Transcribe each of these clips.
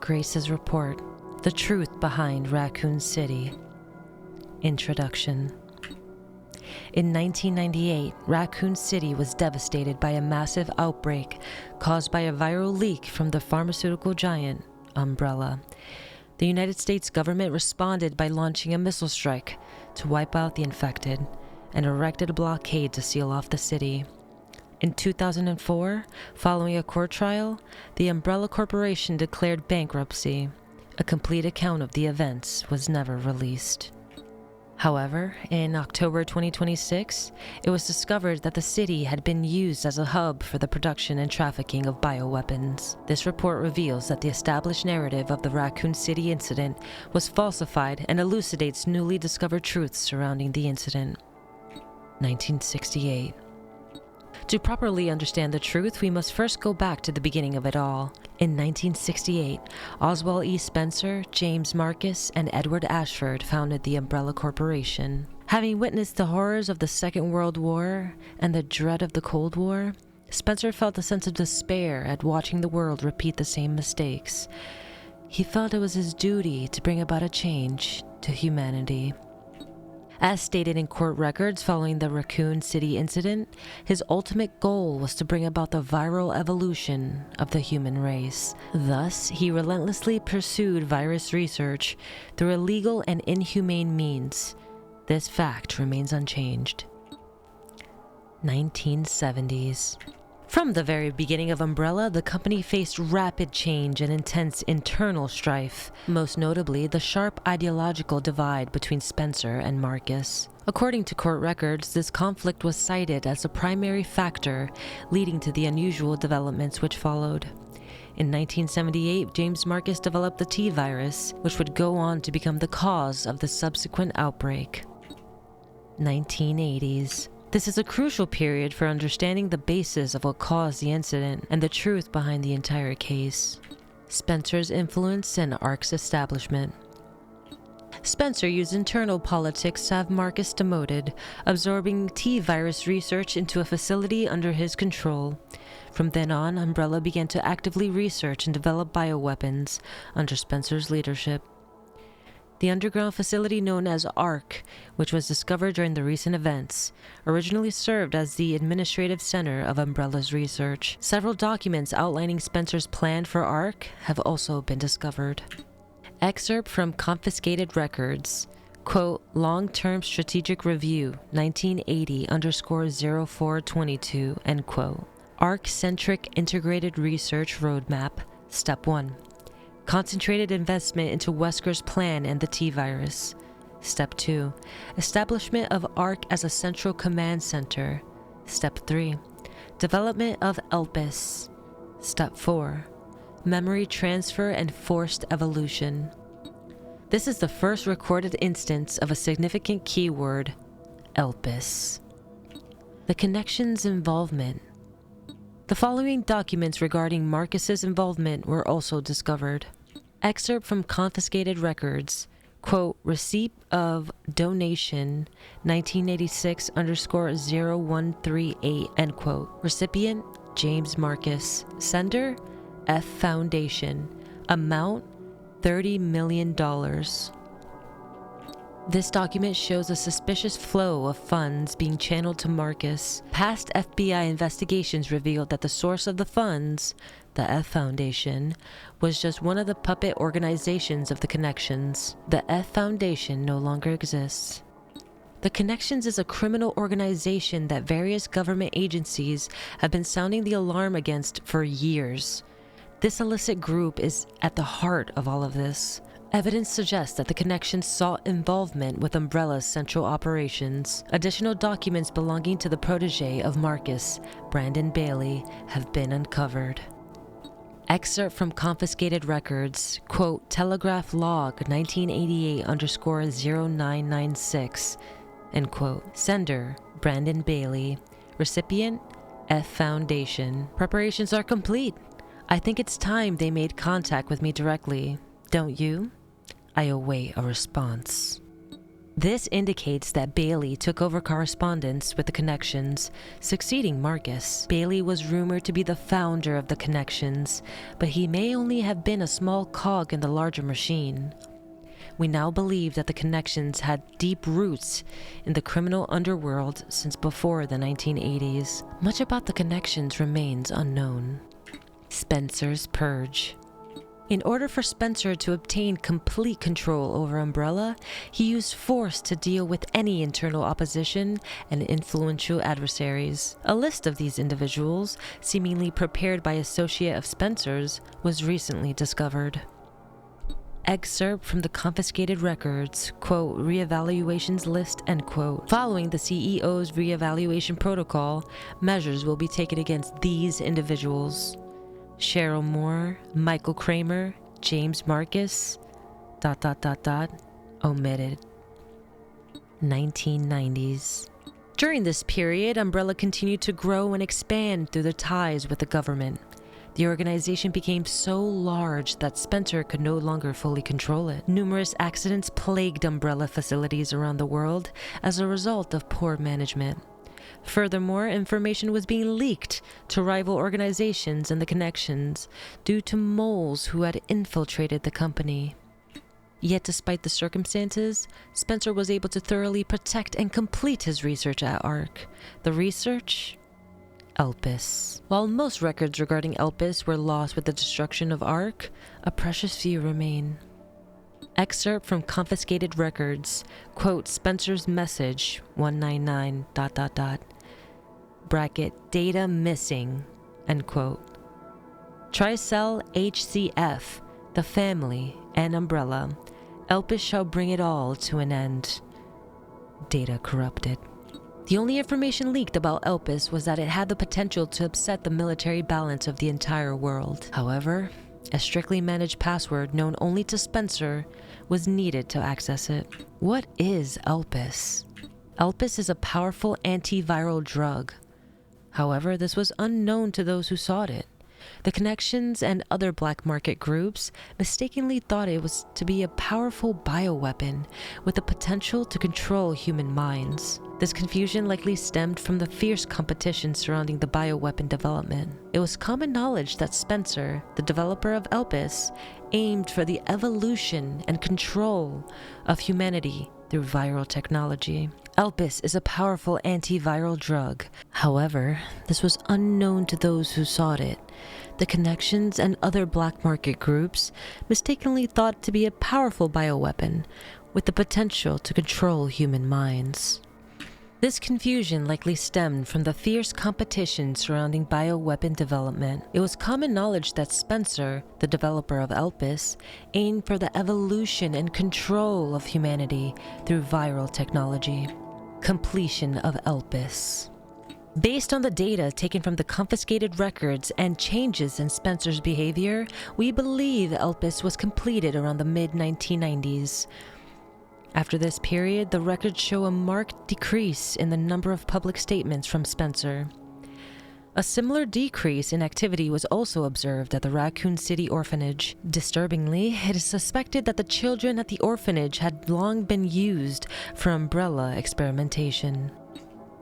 Grace's report, The Truth Behind Raccoon City. Introduction. In 1998, Raccoon City was devastated by a massive outbreak caused by a viral leak from the pharmaceutical giant Umbrella. The United States government responded by launching a missile strike to wipe out the infected and erected a blockade to seal off the city. In 2004, following a court trial, the Umbrella Corporation declared bankruptcy. A complete account of the events was never released. However, in October 2026, it was discovered that the city had been used as a hub for the production and trafficking of bioweapons. This report reveals that the established narrative of the Raccoon City incident was falsified and elucidates newly discovered truths surrounding the incident. 1968. To properly understand the truth, we must first go back to the beginning of it all. In 1968, Oswald E. Spencer, James Marcus, and Edward Ashford founded the Umbrella Corporation. Having witnessed the horrors of the Second World War and the dread of the Cold War, Spencer felt a sense of despair at watching the world repeat the same mistakes. He felt it was his duty to bring about a change to humanity. As stated in court records following the Raccoon City incident, his ultimate goal was to bring about the viral evolution of the human race. Thus, he relentlessly pursued virus research through illegal and inhumane means. This fact remains unchanged. 1970s. From the very beginning of Umbrella, the company faced rapid change and intense internal strife, most notably the sharp ideological divide between Spencer and Marcus. According to court records, this conflict was cited as a primary factor leading to the unusual developments which followed. In 1978, James Marcus developed the T virus, which would go on to become the cause of the subsequent outbreak. 1980s. This is a crucial period for understanding the basis of what caused the incident and the truth behind the entire case. Spencer's influence and ARC's establishment. Spencer used internal politics to have Marcus demoted, absorbing T-virus research into a facility under his control. From then on, Umbrella began to actively research and develop bioweapons under Spencer's leadership. The underground facility known as ARC, which was discovered during the recent events, originally served as the administrative center of Umbrella's research. Several documents outlining Spencer's plan for ARC have also been discovered. Excerpt from confiscated records. Quote, Long-Term Strategic Review, 1980_0422, end quote. ARC-centric Integrated Research Roadmap, Step 1. Concentrated investment into Wesker's plan and the T-virus. Step 2. Establishment of ARC as a central command center. Step 3. Development of Elpus. Step 4. Memory transfer and forced evolution. This is the first recorded instance of a significant keyword, Elpus. The connections involvement. The following documents regarding Marcus's involvement were also discovered. Excerpt from confiscated records. Quote, receipt of donation 1986_0138, end quote. Recipient, James Marcus. Sender, F Foundation. Amount, $30 million. This document shows a suspicious flow of funds being channeled to Marcus. Past FBI investigations revealed that the source of the funds, the F Foundation, was just one of the puppet organizations of the Connections. The F Foundation no longer exists. The Connections is a criminal organization that various government agencies have been sounding the alarm against for years. This illicit group is at the heart of all of this. Evidence suggests that the Connections sought involvement with Umbrella's central operations. Additional documents belonging to the protege of Marcus, Brandon Bailey, have been uncovered. Excerpt from confiscated records. Quote, Telegraph Log 1988_0996, end quote. Sender, Brandon Bailey. Recipient, F Foundation. Preparations are complete. I think it's time they made contact with me directly. Don't you? I await a response. This indicates that Bailey took over correspondence with the Connections, succeeding Marcus. Bailey was rumored to be the founder of the Connections, but he may only have been a small cog in the larger machine. We now believe that the Connections had deep roots in the criminal underworld since before the 1980s. Much about the Connections remains unknown. Spencer's purge. In order for Spencer to obtain complete control over Umbrella, he used force to deal with any internal opposition and influential adversaries. A list of these individuals, seemingly prepared by associate of Spencer's, was recently discovered. Excerpt from the confiscated records, quote, reevaluations list, end quote. Following the CEO's reevaluation protocol, measures will be taken against these individuals: Cheryl Moore, Michael Kramer, James Marcus, ... omitted. 1990s. During this period, Umbrella continued to grow and expand through the ties with the government. The organization became so large that Spencer could no longer fully control it. Numerous accidents plagued Umbrella facilities around the world as a result of poor management. Furthermore, information was being leaked to rival organizations and the Connections due to moles who had infiltrated the company. Yet despite the circumstances, Spencer was able to thoroughly protect and complete his research at ARC. The research? Elpus. While most records regarding Elpus were lost with the destruction of ARC, a precious few remain. Excerpt from confiscated records, quote, Spencer's message, 199, ... bracket, data missing, end quote. Tricell HCF, the family, and Umbrella. Elpus shall bring it all to an end. Data corrupted. The only information leaked about Elpus was that it had the potential to upset the military balance of the entire world. However, a strictly managed password known only to Spencer was needed to access it. What is Elpus? Elpus is a powerful antiviral drug. However, this was unknown to those who sought it. The Connections and other black market groups mistakenly thought it was to be a powerful bioweapon with the potential to control human minds. This confusion likely stemmed from the fierce competition surrounding the bioweapon development. It was common knowledge that Spencer, the developer of Elpus, aimed for the evolution and control of humanity through viral technology. Elpus is a powerful antiviral drug. However, this was unknown to those who sought it. The Connections and other black market groups mistakenly thought it to be a powerful bioweapon with the potential to control human minds. This confusion likely stemmed from the fierce competition surrounding bioweapon development. It was common knowledge that Spencer, the developer of Elpus, aimed for the evolution and control of humanity through viral technology. Completion of Elpus. Based on the data taken from the confiscated records and changes in Spencer's behavior, we believe Elpus was completed around the mid-1990s. After this period, the records show a marked decrease in the number of public statements from Spencer. A similar decrease in activity was also observed at the Raccoon City orphanage. Disturbingly, it is suspected that the children at the orphanage had long been used for umbrella experimentation.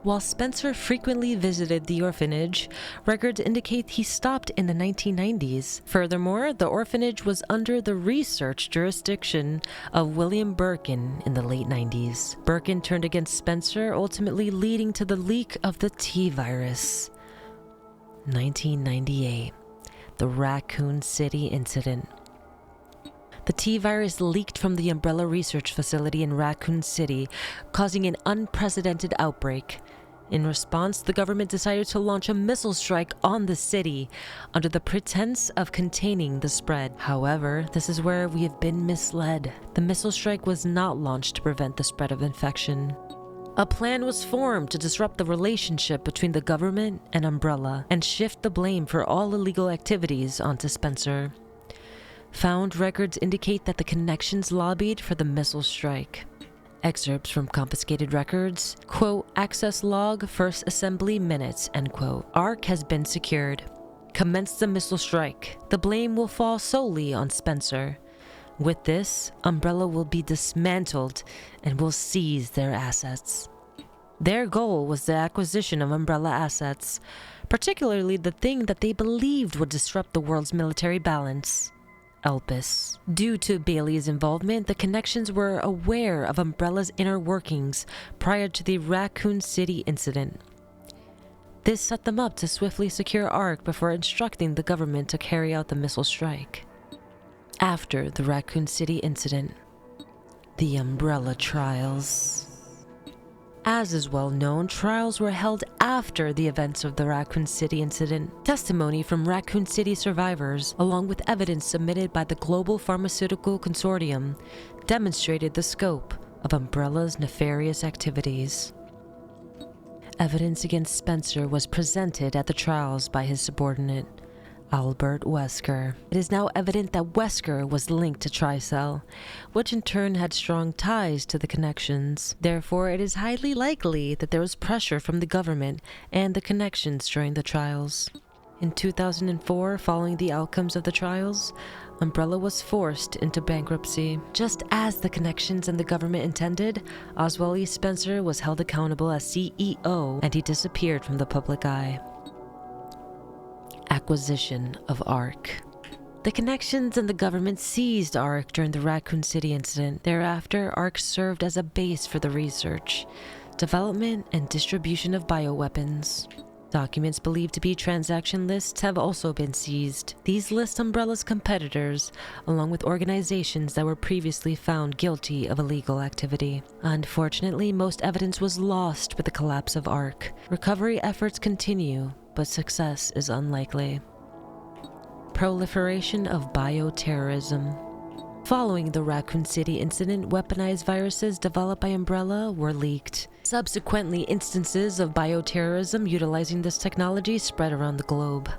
While Spencer frequently visited the orphanage, records indicate he stopped in the 1990s. Furthermore, the orphanage was under the research jurisdiction of William Birkin in the late 90s. Birkin turned against Spencer, ultimately leading to the leak of the T-virus. 1998, the Raccoon City incident. The T-virus leaked from the Umbrella Research Facility in Raccoon City, causing an unprecedented outbreak. In response, the government decided to launch a missile strike on the city under the pretense of containing the spread. However, this is where we have been misled. The missile strike was not launched to prevent the spread of infection. A plan was formed to disrupt the relationship between the government and Umbrella and shift the blame for all illegal activities onto Spencer. Found records indicate that the Connections lobbied for the missile strike. Excerpts from confiscated records, quote, access log, first assembly minutes, end quote. ARC has been secured. Commence the missile strike. The blame will fall solely on Spencer. With this, Umbrella will be dismantled and will seize their assets. Their goal was the acquisition of Umbrella assets, particularly the thing that they believed would disrupt the world's military balance, Elpus. Due to Bailey's involvement, the Connections were aware of Umbrella's inner workings prior to the Raccoon City incident. This set them up to swiftly secure ARC before instructing the government to carry out the missile strike. After the Raccoon City incident, the Umbrella Trials. As is well known, trials were held after the events of the Raccoon City incident. Testimony from Raccoon City survivors, along with evidence submitted by the Global Pharmaceutical Consortium, demonstrated the scope of Umbrella's nefarious activities. Evidence against Spencer was presented at the trials by his subordinate, Albert Wesker. It is now evident that Wesker was linked to Tricell, which in turn had strong ties to the Connections. Therefore, it is highly likely that there was pressure from the government and the Connections during the trials. In 2004, following the outcomes of the trials, Umbrella was forced into bankruptcy. Just as the Connections and the government intended, Oswald E. Spencer was held accountable as CEO and he disappeared from the public eye. Acquisition of ARC. The Connections and the government seized ARC during the Raccoon City incident. Thereafter, ARC served as a base for the research, development, and distribution of bioweapons. Documents believed to be transaction lists have also been seized. These list Umbrella's competitors, along with organizations that were previously found guilty of illegal activity. Unfortunately, most evidence was lost with the collapse of ARC. Recovery efforts continue, but success is unlikely. Proliferation of bioterrorism. Following the Raccoon City incident, weaponized viruses developed by Umbrella were leaked. Subsequently, instances of bioterrorism utilizing this technology spread around the globe.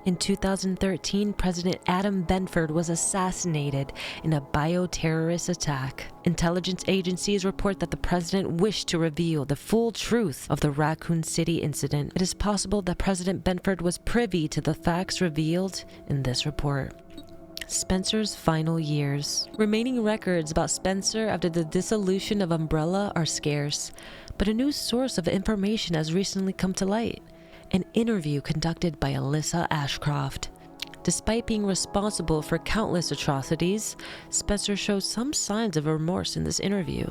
In 2013, President Adam Benford was assassinated in a bioterrorist attack. Intelligence agencies report that the president wished to reveal the full truth of the Raccoon City incident. It is possible that President Benford was privy to the facts revealed in this report. Spencer's final years. Remaining records about Spencer after the dissolution of Umbrella are scarce, but a new source of information has recently come to light. An interview conducted by Alyssa Ashcroft. Despite being responsible for countless atrocities, Spencer shows some signs of remorse in this interview.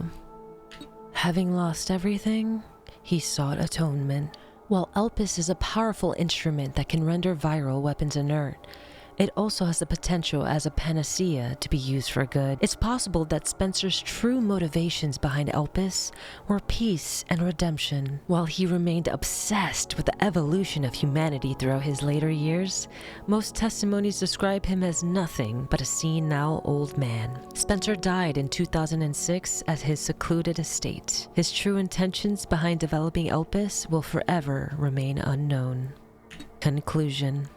Having lost everything, he sought atonement. While Elpus is a powerful instrument that can render viral weapons inert, it also has the potential as a panacea to be used for good. It's possible that Spencer's true motivations behind Elpus were peace and redemption. While he remained obsessed with the evolution of humanity throughout his later years, most testimonies describe him as nothing but a senile old man. Spencer died in 2006 at his secluded estate. His true intentions behind developing Elpus will forever remain unknown. Conclusion.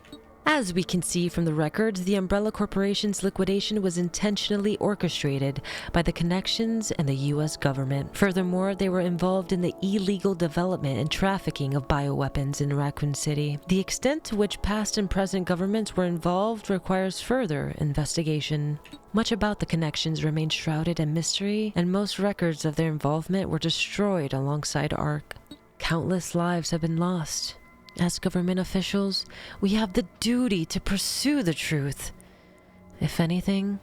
As we can see from the records, the Umbrella Corporation's liquidation was intentionally orchestrated by the Connections and the U.S. government. Furthermore, they were involved in the illegal development and trafficking of bioweapons in Raccoon City. The extent to which past and present governments were involved requires further investigation. Much about the Connections remains shrouded in mystery, and most records of their involvement were destroyed alongside ARC. Countless lives have been lost. As government officials, we have the duty to pursue the truth. If anything,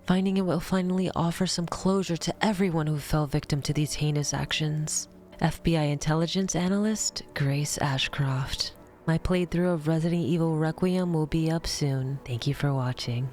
finding it will finally offer some closure to everyone who fell victim to these heinous actions. FBI intelligence analyst Grace Ashcroft. My playthrough of Resident Evil Requiem will be up soon. Thank you for watching.